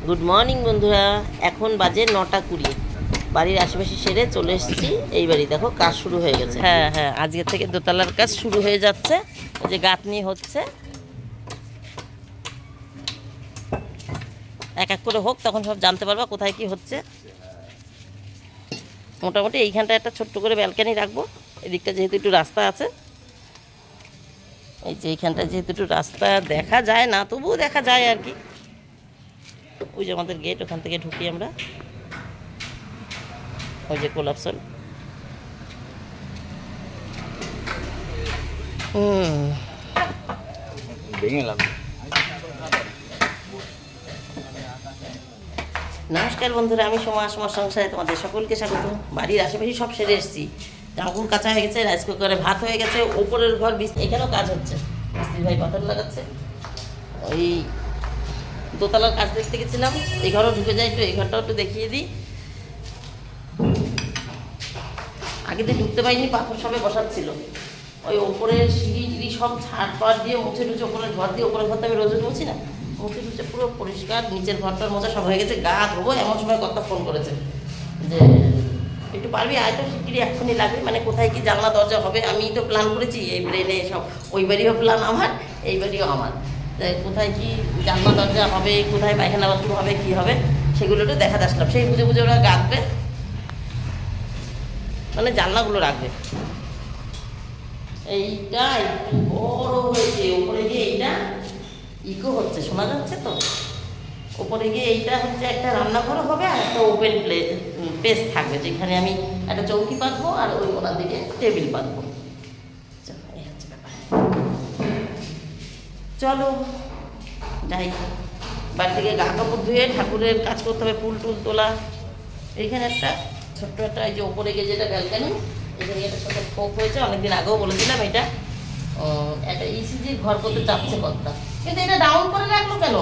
Good morning বন্ধুরা, এখন বাজে 9:20। বাড়ির আশেপাশে সেরে চলে এসেছি এই বাড়ি। দেখো কাজ শুরু হয়ে গেছে। হ্যাঁ হ্যাঁ, আজকের থেকে দোতলার কাজ শুরু হয়ে যাচ্ছে। এই যে গাঁথনি হচ্ছে, এক এক করে হোক, তখন সব জানতে পারবা কোথায় কি হচ্ছে। মোটামুটি এইখানটা একটা ছোট্ট করে ব্যালকানি রাখবো। এদিকটা যেহেতু একটু রাস্তা আছে, এই যে এইখানটা যেহেতু একটু রাস্তা দেখা যায় না, তবুও দেখা যায় আর কি। ওই যে আমাদের গেট, ওখান থেকে ঢুকি আমরা। ওই যে কোলাপসল। নমস্কার বন্ধুরা, আমি সোমা সংসারে তোমাদের সকলকে স্বাগত। বাড়ির আশেপাশে সব সেরে এসেছি। জামাকাপড় কাঁচা হয়ে গেছে, রাইস কুকারে ভাত হয়ে গেছে, ওপরের ঘর এখানেও কাজ হচ্ছে। মিস্ত্রি ভাই পাথর লাগাচ্ছে। ওই দোতলার কাজ দেখতে গেছিলাম, এই ঘরও ঢুকে যাই, একটু এই ঘরটাও একটু দেখিয়ে দিই। আগে দিয়ে ঢুকতে পারিনি, পাথর সবে বসাচ্ছিল। ওই ওপরের সিঁড়ি টিড়ি সব ছাড় পাড় দিয়ে মুছে টুছে, ওপরের ঘর দিয়ে, ওপরের ঘরটা আমি রোজ মুছি না, মুছে টুছে পুরো পরিষ্কার। নিচের ঘরটার মোছা সব হয়ে গেছে। গা ধোবো এমন সময় কথা ফোন করেছে যে একটু পারবি আয় তো, শিগগিরি এক্ষুনি লাগবে। মানে কোথায় কি জানলা দরজা হবে আমি তো প্ল্যান করেছি, এই ব্রেনে সব। ওই বাড়িও প্ল্যান আমার, এই বাড়িও আমার। কোথায় কি জানলা দরজা হবে, কোথায় পায়খানা বাথরুম হবে, কী হবে, সেগুলো একটু দেখা আসলাম। সেই বুঝে বুঝে ওরা গাঁথবে, মানে জানলাগুলো রাখবে। এইটা একটু বড় হয়েছে, উপরে গিয়ে এইটা ইকো হচ্ছে, শোনা যাচ্ছে তো। উপরে গিয়ে এইটা হচ্ছে একটা রান্নাঘরও হবে, আর একটা ওপেন প্লেস থাকবে, যেখানে আমি একটা চৌকি পাতবো আর ওই কোনার দিকে টেবিল পাতবো। এই হচ্ছে ব্যাপার। চলো যাই, বাড়ি থেকে গা কাপড় ধুয়ে ঠাকুরের কাজ করতে হবে, ফুল টুল তোলা। এইখানে একটা ছোট্ট একটা, এই যে ওপরে গিয়ে যেটা ব্যালকানি, এখানে একটা ছোটো খোপ হয়েছে। অনেকদিন আগেও বলেছিলাম, এটা একটা ইসিজির ঘর করতে চাচ্ছে কর্তা, কিন্তু এটা ডাউন করে রাখলো কেন?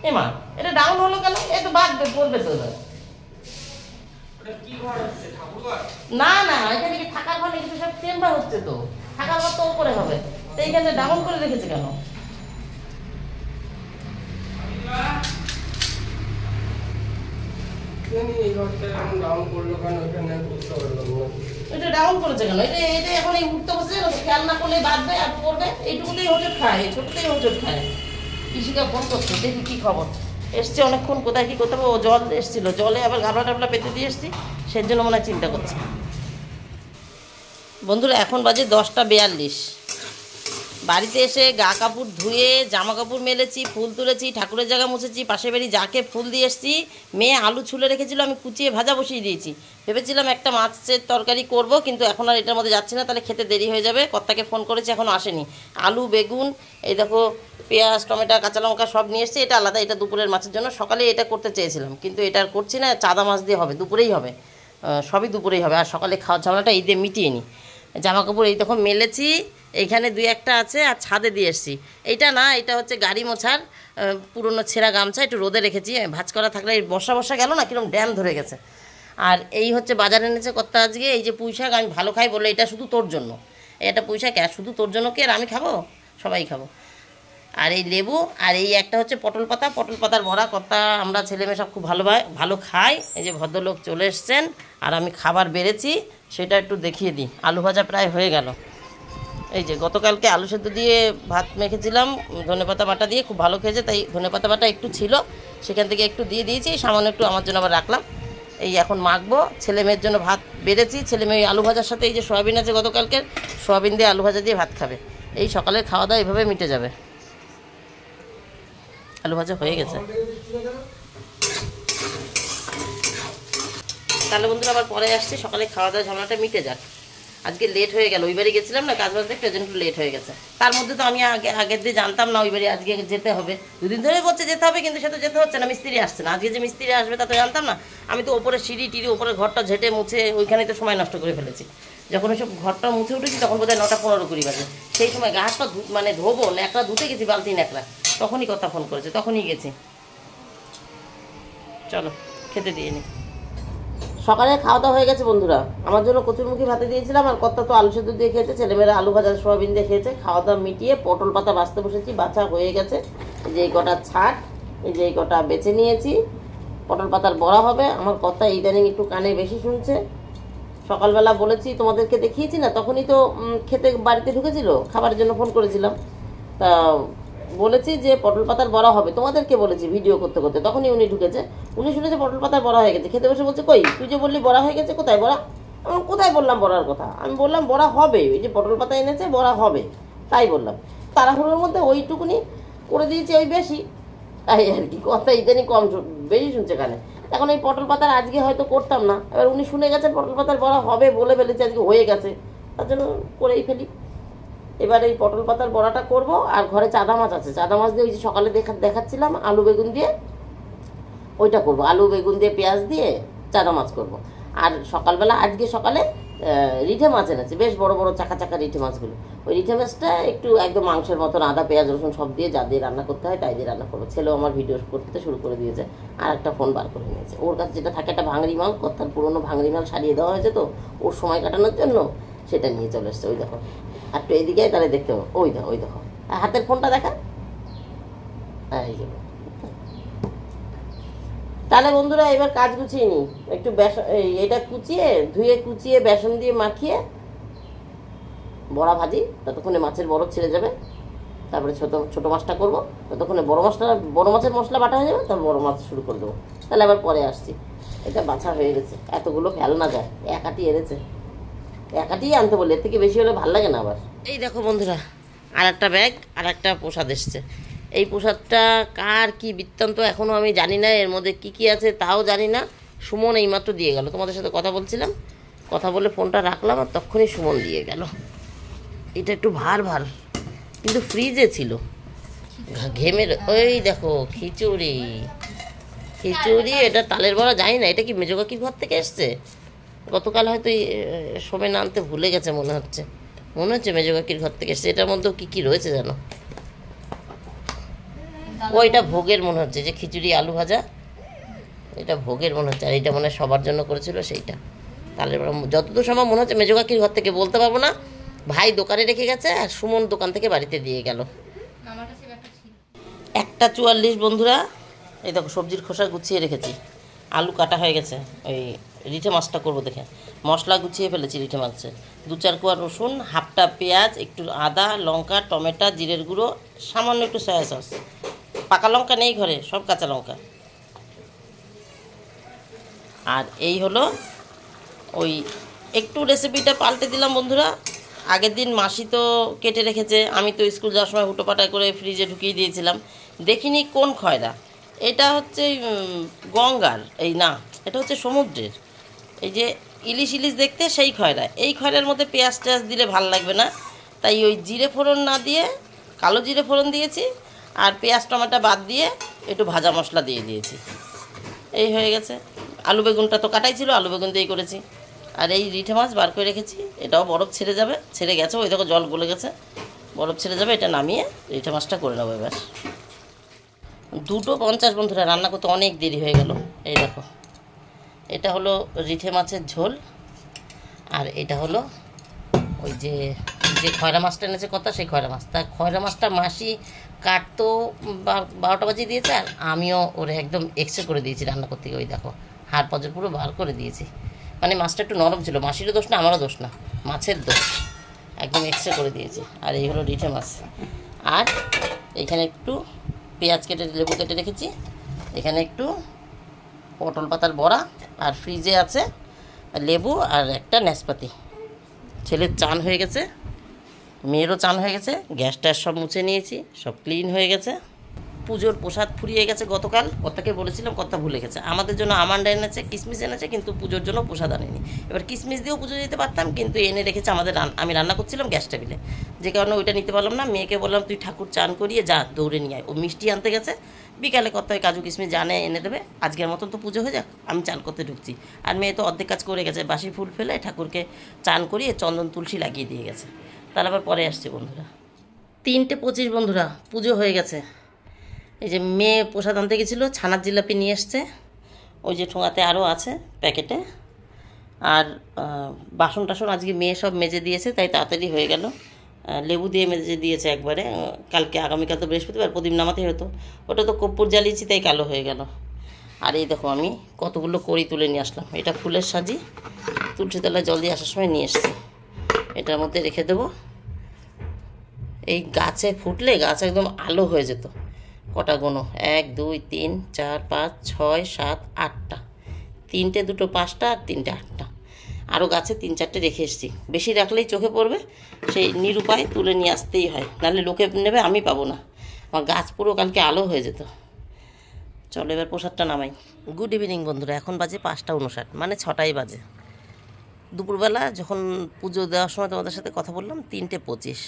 এমা এটা ডাউন হলো কেন? এ তো বাঁধবে, পড়বে তো। না না, এখানে কি থাকার ঘর নাকি? সব চেম্বার হচ্ছে তো, থাকার ঘর তো উপরে হবে। তো এইখানে ডাউন করে রেখেছে কেন? এটা ডাউন করেছে কেন? এটা এটা এখন এই উঠতে বসে খেয়াল না করলে বাঁধবে আর পড়বে। এইটুকুতেই হোঁচট খায়, ছোটতেই হোঁচট খায়। কৃষিকা ফোন করছে, দেখি কি খবর। এসছে অনেকক্ষণ, কোথায় কি করতে হবে। ও জল এসেছিল, জলে আবার গাবলা টাবলা পেতে দিয়ে এসছি, সেই জন্য মনে হয় চিন্তা করছে। বন্ধুরা এখন বাজে 10:42। বাড়িতে এসে গা কাপড় ধুয়ে জামা কাপড় মেলেছি, ফুল তুলেছি, ঠাকুরের জায়গা মুছেছি, পাশের বাড়ি যাকে ফুল দিয়ে এসেছি। মেয়ে আলু ছুলে রেখেছিল, আমি কুচিয়ে ভাজা বসিয়ে দিয়েছি। ভেবেছিলাম একটা মাছের তরকারি করব, কিন্তু এখন আর এটার মধ্যে যাচ্ছি না, তাহলে খেতে দেরি হয়ে যাবে। কর্তাকে ফোন করেছি, এখনও আসেনি। আলু বেগুন, এই দেখো পেঁয়াজ টমেটো কাঁচা লঙ্কা সব নিয়ে এসেছি। এটা আলাদা, এটা দুপুরের মাছের জন্য। সকালে এটা করতে চেয়েছিলাম, কিন্তু এটা আর করছি না। চাদা মাছ দিয়ে হবে, দুপুরেই হবে, সবই দুপুরেই হবে। আর সকালে খাওয়ার ঝামেলাটা এই দিয়ে মিটিয়ে নিই। জামা কাপড় এই দেখো মেলেছি, এইখানে দুই একটা আছে, আর ছাদে দিয়ে এসছি। এইটা না, এটা হচ্ছে গাড়ি মোছার পুরনো ছেঁড়া গামছা, একটু রোদে রেখেছি। ভাঁজ করা থাকলে এই বর্ষা বর্ষা গেল না, কিরকম ড্যাম ধরে গেছে। আর এই হচ্ছে বাজারে এনেছে কর্তা আজকে, এই যে পুঁই শাক। আমি ভালো খাই বলে এটা শুধু তোর জন্য। এটা পুঁই শাক শুধু তোর জন্য, কে আর আমি খাবো? সবাই খাবো। আর এই লেবু, আর এই একটা হচ্ছে পটল পাতা, পটল পাতার বড়া। কর্তা আমরা ছেলেমেয়ে সব খুব ভালো খাই। এই যে ভদ্রলোক চলে এসছেন, আর আমি খাবার বেড়েছি, সেটা একটু দেখিয়ে দিই। আলু ভাজা প্রায় হয়ে গেল। এই যে গতকালকে আলু সেদ্ধ দিয়ে ভাত মেখেছিলাম, ধনেপাতা বাটা দিয়ে, খুব ভালো খেয়েছে। তাই ধনেপাতা বাটা একটু ছিল, সেখান থেকে একটু দিয়ে দিয়েছি, সামান্য একটু আমার জন্য আবার রাখলাম। এই এখন মাখবো। ছেলে মেয়ের জন্য ভাত বেড়েছি। ছেলে মেয়ে আলু ভাজার সাথে এই যে সয়াবিন আছে গতকালকের, সয়াবিন দিয়ে আলু ভাজা দিয়ে ভাত খাবে। এই সকালের খাওয়া দাওয়া এভাবে মিটে যাবে। আলু ভাজা হয়ে গেছে। তাহলে বন্ধুরা আবার পরে আসছি, সকালে খাওয়া দাওয়া ঝামেলাটা মিটে যাক। আজকে লেট হয়ে গেল, ওই বাড়ি গেছিলাম না কাজ বাজ দেখতে, ওই জন্য একটু লেট হয়ে গেছে। তার মধ্যে তো আমি আগের দিয়ে জানতাম না ওই বাড়ি আজকে যেতে হবে। দুদিন ধরে বলছে যেতে হবে, কিন্তু সে তো যেতে হচ্ছে না, মিস্ত্রি আসছে না। আজকে যে মিস্ত্রি আসবে তা তো জানতাম না। আমি তো ওপরে সিঁড়ি টিড়ি, ওপরে ঘরটা ঝেঁটে মুছে ওইখানেই তো সময় নষ্ট করে ফেলেছি। যখন ওইসব ঘরটা মুছে উঠেছি তখন বোধহয় 9:15-20 বাজে। সেই সময় গাছটা মানে ধোবো, ন্যাকড়া ধুতে গেছি, বালতি ন্যাকড়া, তখনই কথা ফোন করেছে, তখনই গেছি। চলো খেতে দিয়ে নি। সকালে খাওয়া দাওয়া হয়ে গেছে বন্ধুরা। আমার জন্য কচুরমুখী ভাতে দিয়েছিলাম, আর কত তো আলু সেদ্ধ দিয়ে খেয়েছে, ছেলেমেয়েরা আলু ভাজা সোয়াবিন দিয়ে খেয়েছে। খাওয়া দাওয়া মিটিয়ে পটল পাতা বাছতে বসেছি, বাছা হয়ে গেছে। এই যে এই কটা ছাট, এই যে এই কটা বেছে নিয়েছি, পটল পাতার বড়া হবে। আমার কথা ইদানিং একটু কানে বেশি শুনছে। সকালবেলা বলেছি, তোমাদেরকে দেখিয়েছি না, তখনই তো খেতে বাড়িতে ঢুকেছিল, খাবারের জন্য ফোন করেছিলাম, তা বলেছি যে পটল পাতার বড়া হবে, তোমাদেরকে বলেছি ভিডিও করতে করতে, তখনই উনি ঢুকেছে। উনি শুনেছে পটল পাতার বড়া হয়ে গেছে, খেতে বসে বলছে কই তুই যে বললি বড়া হয়ে গেছে, কোথায় বড়া? আমি কোথায় বললাম বড়ার কথা? আমি বললাম বড়া হবে, এই যে পটল পাতা এনেছে বড়া হবে, তাই বললাম। তাড়াহুড়োর মধ্যে ওইটুকুনি করে দিয়েছি, ওই বেশি, তাই আর কি। কথা ইদানি কম বেশি শুনছে কানে। এখন এই পটল পাতার আজকে হয়তো করতাম না, এবার উনি শুনে গেছেন পটল পাতার বড়া হবে, বলে ফেলেছে আজকে হয়ে গেছে, তার জন্য করেই ফেলি। এবার এই পটল পাতার বড়াটা করব। আর ঘরে চাদা মাছ আছে, চাদা মাছ দিয়ে ওই যে সকালে দেখাচ্ছিলাম আলু বেগুন দিয়ে, ওইটা করব। আলু বেগুন দিয়ে পেঁয়াজ দিয়ে চাদা মাছ করব। আর সকালবেলা আজকে সকালে রিঠে মাছ এনেছে, বেশ বড় বড় চাকা চাকা রিঠে মাছগুলো। ওই রিঠে মাছটা একটু একদম মাংসের মতন আদা পেঁয়াজ রসুন সব দিয়ে যা দিয়ে রান্না করতে হয় তাই দিয়ে রান্না করবো। ছেলেও আমার ভিডিও করতে শুরু করে দিয়েছে, আর একটা ফোন বার করে নিয়েছে। ওর কাছে যেটা থাকে একটা ভাঙড়ি মাল, কথার পুরোনো ভাঙড়ি মাল সারিয়ে দেওয়া হয়েছে, তো ওর সময় কাটানোর জন্য সেটা নিয়ে চলে এসছে। ওই দেখো, আর একটু এদিকে তাহলে দেখতে পাবো। ওই দেখো, ওই দেখো, হাতের ফোনটা দেখা। এই যে তাহলে বন্ধুরা এবার কাজ গুছিয়ে নিই। একটু বেসন, এটা কুচিয়ে ধুয়ে কুচিয়ে বেসন দিয়ে মাখিয়ে বড়া ভাজি, ততক্ষণে মাছের বরফ ছেড়ে যাবে। তারপরে ছোটো ছোটো মাছটা করবো, ততক্ষণে বড় মাছের মশলা বাটা হয়ে যাবে, তারপর বড় মাছ শুরু করে দেবো। তাহলে আবার পরে আসছি। এটা বাছা হয়ে গেছে, এতগুলো ফেল না যায়, একাটি এনেছে, একাটিই আনতে বলে, এর থেকে বেশি হলে ভালো লাগে না আবার। এই দেখো বন্ধুরা, আর একটা ব্যাগ, আর একটা প্রসাদ এসছে। এই প্রসাদটা কার কি বৃত্তান্ত এখনও আমি জানি না, এর মধ্যে কি কি আছে তাও জানি না। সুমন এইমাত্র দিয়ে গেল, তোমাদের সাথে কথা বলছিলাম, কথা বলে ফোনটা রাখলাম, আর তখনই সুমন দিয়ে গেল। এটা একটু ভার ভার, কিন্তু ফ্রিজে ছিল, ঘেমের। ওই দেখো খিচুড়ি, খিচুড়ি। এটা তালের বড়া জানি না, এটা কি মেজো কাকির ঘর থেকে এসছে। গতকাল হয়তো সোমেন আনতে ভুলে গেছে মনে হচ্ছে, মেজো কাকির ঘর থেকে এসছে। এটার মধ্যেও কী কী রয়েছে জানো? ওইটা ভোগের মনে হচ্ছে, যে খিচুড়ি আলু ভাজা, এটা ভোগের মনে হচ্ছে। আর এটা মনে হয় সবার জন্য করেছিল সেইটা, তালের বড়া যতদূর সম্ভব মনে হচ্ছে মেজো কাকির ঘর থেকে, বলতে পারবো না। ভাই দোকানে রেখে গেছে, আর সুমন দোকান থেকে বাড়িতে দিয়ে গেল। 1:44 বন্ধুরা। এই দেখো সবজির খোসা গুছিয়ে রেখেছি, আলু কাটা হয়ে গেছে। ওই রিঠে মাছটা করবো দেখে মশলা গুছিয়ে ফেলেছি। রিঠে মাছের 2-4 কোয়া রসুন, হাফটা পেঁয়াজ, একটু আদা লঙ্কা টমেটো জিরের গুঁড়ো, সামান্য একটু সয়া সস। পাকা লঙ্কা নেই ঘরে, সব কাঁচা লঙ্কা। আর এই হলো, ওই একটু রেসিপিটা পাল্টে দিলাম বন্ধুরা। আগের দিন মাসি তো কেটে রেখেছে, আমি তো স্কুল যাওয়ার সময় হুটোপাটা করে ফ্রিজে ঢুকিয়ে দিয়েছিলাম, দেখিনি কোন খয়রা। এটা হচ্ছে গঙ্গার, এই না, এটা হচ্ছে সমুদ্রের। এই যে ইলিশ ইলিশ দেখতে সেই খয়রা। এই খয়রার মধ্যে পেঁয়াজ টেয়াজ দিলে ভাল লাগবে না, তাই ওই জিরে ফোড়ন না দিয়ে কালো জিরে ফোড়ন দিয়েছি, আর পেঁয়াজ টমেটো বাদ দিয়ে একটু ভাজা মশলা দিয়ে দিয়েছি। এই হয়ে গেছে। আলু বেগুনটা তো কাটাই ছিল, আলু বেগুন দিয়েই করেছি। আর এই রিঠে মাছ বার করে রেখেছি, এটাও বরফ ছেড়ে যাবে, ছেড়ে গেছে, ওই দেখো জল গলে গেছে, বরফ ছেড়ে যাবে। এটা নামিয়ে রিঠে মাছটা করে নেবো এবার। 2:50 বন্ধুরা, রান্না করতে অনেক দেরি হয়ে গেল। এই দেখো, এটা হলো রিঠে মাছের ঝোল, আর এটা হলো ওই যে খয়রা মাছটা এনেছে কথা, সেই খয়রা মাছ। তা খয়রা মাছটা মাসি কাটতো 12টা বাজিয়ে দিয়েছে, আর আমিও ওরে একদম এক্সট্রা করে দিয়েছি রান্না করতে গিয়ে। ওই দেখো হাড় পজর পুরো বার করে দিয়েছি, মানে মাছটা একটু নরম ছিল। মাসিরও দোষ না, আমারও দোষ না, মাছের দোষ, একদম এক্সট্রা করে দিয়েছি। আর এই হলো রিঠে মাছ। আর এখানে একটু পেঁয়াজ কেটে লেবু কেটে রেখেছি, এখানে একটু পটল পাতার বড়া, আর ফ্রিজে আছে লেবু আর একটা নাশপাতি। ছেলের চান হয়ে গেছে, মেয়েরও চান হয়ে গেছে, গ্যাস ট্যাস সব মুছে নিয়েছি, সব ক্লিন হয়ে গেছে। পুজোর প্রসাদ ফুরিয়ে গেছে গতকাল, কর্তাকে বলেছিলাম, কর্তা ভুলে গেছে। আমাদের জন্য আমান্ড এনেছে, কিশমিশ এনেছে, কিন্তু পুজোর জন্য প্রসাদ আনেনি। এবার কিশমিশ দিয়েও পুজো দিতে পারতাম, কিন্তু এনে রেখেছে আমাদের, আমি রান্না করছিলাম গ্যাস টেবিলে, যে কারণে ওইটা নিতে পারলাম না। মেয়েকে বললাম তুই ঠাকুর চান করিয়ে যা, দৌড়ে নিয়ে আয়। ও মিষ্টি আনতে গেছে, বিকালে কর্তা ওই কাজু কিশমিশ জানে এনে দেবে, আজকের মতন তো পুজো হয়ে যাক, আমি চান করতে ঢুকছি। আর মেয়ে তো অর্ধেক কাজ করে গেছে, বাসি ফুল ফেলে ঠাকুরকে চান করিয়ে চন্দন তুলসী লাগিয়ে দিয়ে গেছে। তাহলে আবার পরে আসছে বন্ধুরা। 3:25 বন্ধুরা, পুজো হয়ে গেছে। এই যে মেয়ে প্রসাদ আনতে গেছিলো, ছানার জিলাপি নিয়ে এসছে, ওই যে ঠোঙাতে আরও আছে প্যাকেটে। আর বাসন টাসন আজকে মেয়ে সব মেজে দিয়েছে, তাই তাড়াতাড়ি হয়ে গেল। লেবু দিয়ে মেজে দিয়েছে একবারে। কালকে আগামীকাল তো বৃহস্পতিবার, প্রদীপ নামাতেই হতো, ওটা তো কর্পূর জ্বালিয়েছি তাই কালো হয়ে গেল। আর এই দেখো আমি কতগুলো কড়ি তুলে নিয়ে আসলাম। এটা ফুলের সাজি, তুলসীতলায় জল দিয়ে আসার সময় নিয়ে এসেছি। এটার মধ্যে রেখে দেবো। এই গাছে ফুটলে গাছ একদম আলো হয়ে যেত। কটা গোনো, 1 2 3 4 5 6 7 8টা, 3টে 2টো 5টা আর 3টে 8টা। আরও গাছে 3 4টে রেখে এসেছি। বেশি রাখলেই চোখে পড়বে, সেই নিরুপায় তুলে নিয়ে আসতেই হয়, নাহলে লোকে নেবে, আমি পাবো না। আমার গাছ পুরো কালকে আলো হয়ে যেত। চলো এবার প্রসাদটা নামাই। গুড ইভিনিং বন্ধুরা, এখন বাজে 5টা 59, মানে 6টাই বাজে। দুপুরবেলা যখন পুজো দেওয়ার সময় তোমাদের সাথে কথা বললাম 3টে 25,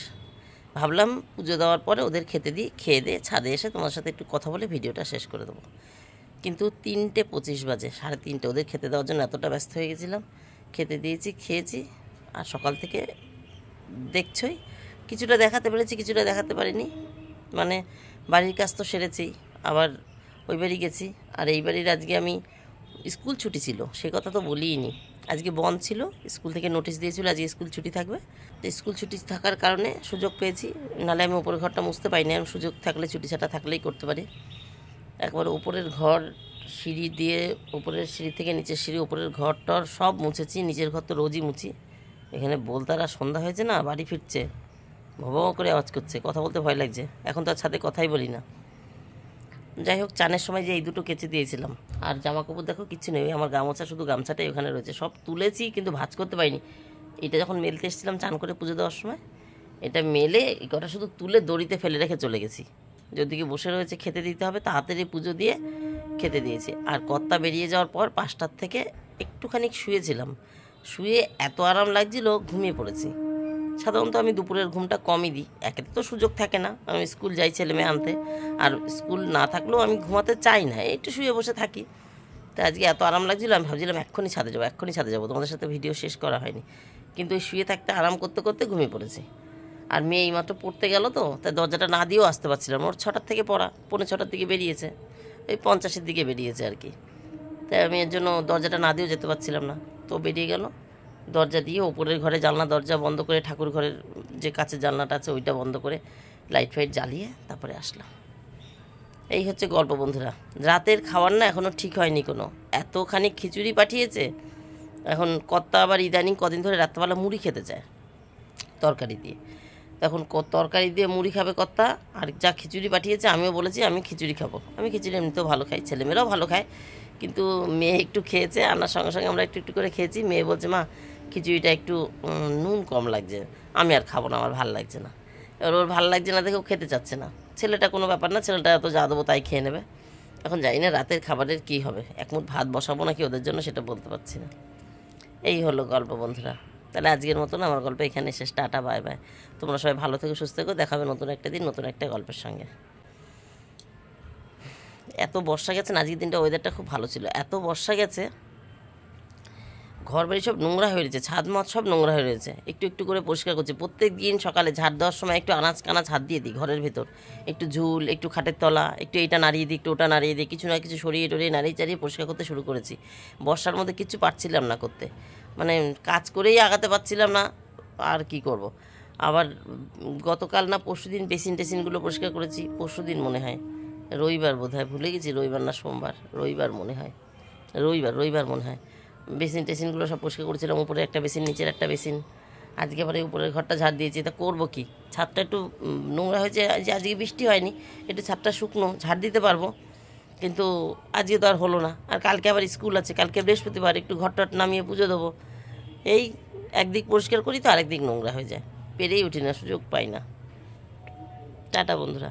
ভাবলাম পুজো দেওয়ার পরে ওদের খেতে দিই, খেয়ে দিয়ে ছাদে এসে তোমার সাথে একটু কথা বলে ভিডিওটা শেষ করে দেবো। কিন্তু 3টে 25 বাজে, 3:30। ওদের খেতে দেওয়ার জন্য এতটা ব্যস্ত হয়ে গেছিলাম। খেতে দিয়েছি, খেয়েছি। আর সকাল থেকে দেখছই, কিছুটা দেখাতে পেরেছি, কিছুটা দেখাতে পারিনি। মানে বাড়ির কাজ তো সেরেছি, আবার ওই বাড়ি গেছি। আর এই বাড়ির আজকে আমি স্কুল ছুটি ছিল, সে কথা তো বলিনি। আজকে বন্ধ ছিল, স্কুল থেকে নোটিশ দিয়েছিল আজকে স্কুল ছুটি থাকবে। তো স্কুল ছুটি থাকার কারণে সুযোগ পেয়েছি, নাহলে আমি উপরের ঘরটা মুছতে পারিনি। আমি সুযোগ থাকলে, ছুটি ছাটা থাকলেই করতে পারি। একবার উপরের ঘর সিঁড়ি দিয়ে, উপরের সিঁড়ি থেকে নিচের সিঁড়ি, উপরের ঘরটর সব মুছেছি। নিচের ঘর তো রোজই মুছি। এখানে বলতারা সন্ধ্যা হয়েছে না, বাড়ি ফিরছে, ভব করে আওয়াজ করছে, কথা বলতে ভয় লাগছে। এখন তো আর ছাদে কথাই বলি না। যাই হোক, চানের সময় যে এই দুটো কেচে দিয়েছিলাম। আর জামা কাপড় দেখো কিচ্ছু নেই, আমার গামছা, শুধু গামছাটাই ওখানে রয়েছে। সব তুলেছি কিন্তু ভাঁজ করতে পারিনি। এটা যখন মেলতে এসেছিলাম চান করে পুজো দেওয়ার সময়, এটা মেলে এই কটা শুধু তুলে দড়িতে ফেলে রেখে চলে গেছি। যদিকে বসে রয়েছে খেতে দিতে হবে, তাড়াতাড়ি পুজো দিয়ে খেতে দিয়েছি। আর কর্তা বেরিয়ে যাওয়ার পর 5টার থেকে একটুখানি শুয়েছিলাম। শুয়ে এত আরাম লাগছিল, ঘুমিয়ে পড়েছি। সাধারণত আমি দুপুরের ঘুমটা কমই দিই, একে তো সুযোগ থাকে না, আমি স্কুল যাই ছেলে মেয়ে আনতে। আর স্কুল না থাকলেও আমি ঘুমাতে চাই না, একটু শুয়ে বসে থাকি। তো আজকে এত আরাম লাগছিলো, আমি ভাবছিলাম এক্ষুনি ছাদে যাবো, তোমাদের সাথে ভিডিও শেষ করা হয়নি। কিন্তু ওই শুয়ে থাকতে আরাম করতে করতে ঘুমিয়ে পড়েছি। আর মেয়ে এইমাত্র পড়তে গেল, তো তাই দরজাটা না দিয়েও আসতে পারছিলাম। ওর 6টার থেকে পড়া, 6:45 দিকে বেরিয়েছে, ওই 50-এর দিকে বেরিয়েছে আর কি। তাই আমি এর জন্য দরজাটা না দিয়েও যেতে পারছিলাম না। তো বেরিয়ে গেল, দরজা দিয়ে ওপরের ঘরে জানলা দরজা বন্ধ করে, ঠাকুর ঘরের যে কাছের জানলাটা আছে ওইটা বন্ধ করে, লাইট ফাইট জ্বালিয়ে তারপরে আসলাম। এই হচ্ছে গল্প বন্ধুরা। রাতের খাবার না এখনও ঠিক হয়নি কোনো, এতখানি খিচুড়ি পাঠিয়েছে। এখন কর্তা আবার ইদানিং কদিন ধরে রাত্রেবেলা মুড়ি খেতে চায় তরকারি দিয়ে। তখন তরকারি দিয়ে মুড়ি খাবে কর্তা, আর যা খিচুড়ি পাঠিয়েছে আমিও বলেছি আমি খিচুড়ি খাবো। আমি খিচুড়ি এমনিতেও ভালো খাই, ছেলেমেয়েরাও ভালো খায়। কিন্তু মেয়ে একটু খেয়েছে, আনার সঙ্গে সঙ্গে আমরা একটু একটু করে খেয়েছি। মেয়ে বলছে মা খিচুড়িটা একটু নুন কম লাগছে, আমি আর খাবো না, আমার ভালো লাগছে না। এবার ওর ভালো লাগছে না দেখে ও খেতে চাচ্ছে না। ছেলেটা কোনো ব্যাপার না, ছেলেটা তো যা দেবো তাই খেয়ে নেবে। এখন জানি না রাতের খাবারের কী হবে, এক মুঠ ভাত বসাবো নাকি ওদের জন্য সেটা বলতে পারছি না। এই হলো গল্প বন্ধুরা। তাহলে আজকের মতন আমার গল্প এখানে শেষ। Tata, bye bye. তোমরা সবাই ভালো থেকো, সুস্থ থেকো। দেখাবে নতুন একটা দিন, নতুন একটা গল্পের সঙ্গে। এত বর্ষা গেছে না, আজকের দিনটা ওয়েদারটা খুব ভালো ছিল। এত বর্ষা গেছে, ঘর বাড়ি সব নোংরা হয়ে রয়েছে, ছাদ মাছ সব নোংরা হয়ে রয়েছে। একটু একটু করে পরিষ্কার করছি প্রত্যেক দিন সকালে। ঝাড় দেওয়ার সময় একটু আনাজ কানাজ হাত দিয়ে দিই ঘরের ভেতর, একটু ঝুল, একটু খাটের তলা, একটু এইটা নাড়িয়ে দিই, একটু ওটা নাড়িয়ে দিই, কিছু না কিছু সরিয়ে টরিয়ে নাড়িয়ে চাড়িয়ে পরিষ্কার করতে শুরু করেছি। বর্ষার মধ্যে কিচ্ছু পারছিলাম না করতে, মানে কাজ করেই আগাতে পারছিলাম না। আর কি করব। আবার গতকাল না পরশুদিন বেসিন টেসিনগুলো পরিষ্কার করেছি। পরশুদিন মনে হয়, রবিবার বোধ হয়, ভুলে গেছি রবিবার না সোমবার, রবিবার মনে হয়, রবিবার মনে হয়। বেসিন টেসিনগুলো সব পরিষ্কার করেছিলাম, উপরে একটা বেসিন, নিচের একটা বেসিন। আজকে আবার এই উপরের ঘরটা ঝাড় দিয়েছি। তা করবো কি, ছাদটা একটু নোংরা হয়েছে, যে আজকে বৃষ্টি হয়নি, একটু ছাদটা শুকনো, ঝাড় দিতে পারবো। কিন্তু আজকে তো আর হলো না। আর কালকে আবার স্কুল আছে, কালকে বৃহস্পতিবার, একটু ঘরটা নামিয়ে পুজো দেবো। এই একদিক পরিষ্কার করি তো আরেকদিক নোংরা হয়ে যায়, পেরেই উঠি না, সুযোগ পাই না। টাটা বন্ধুরা।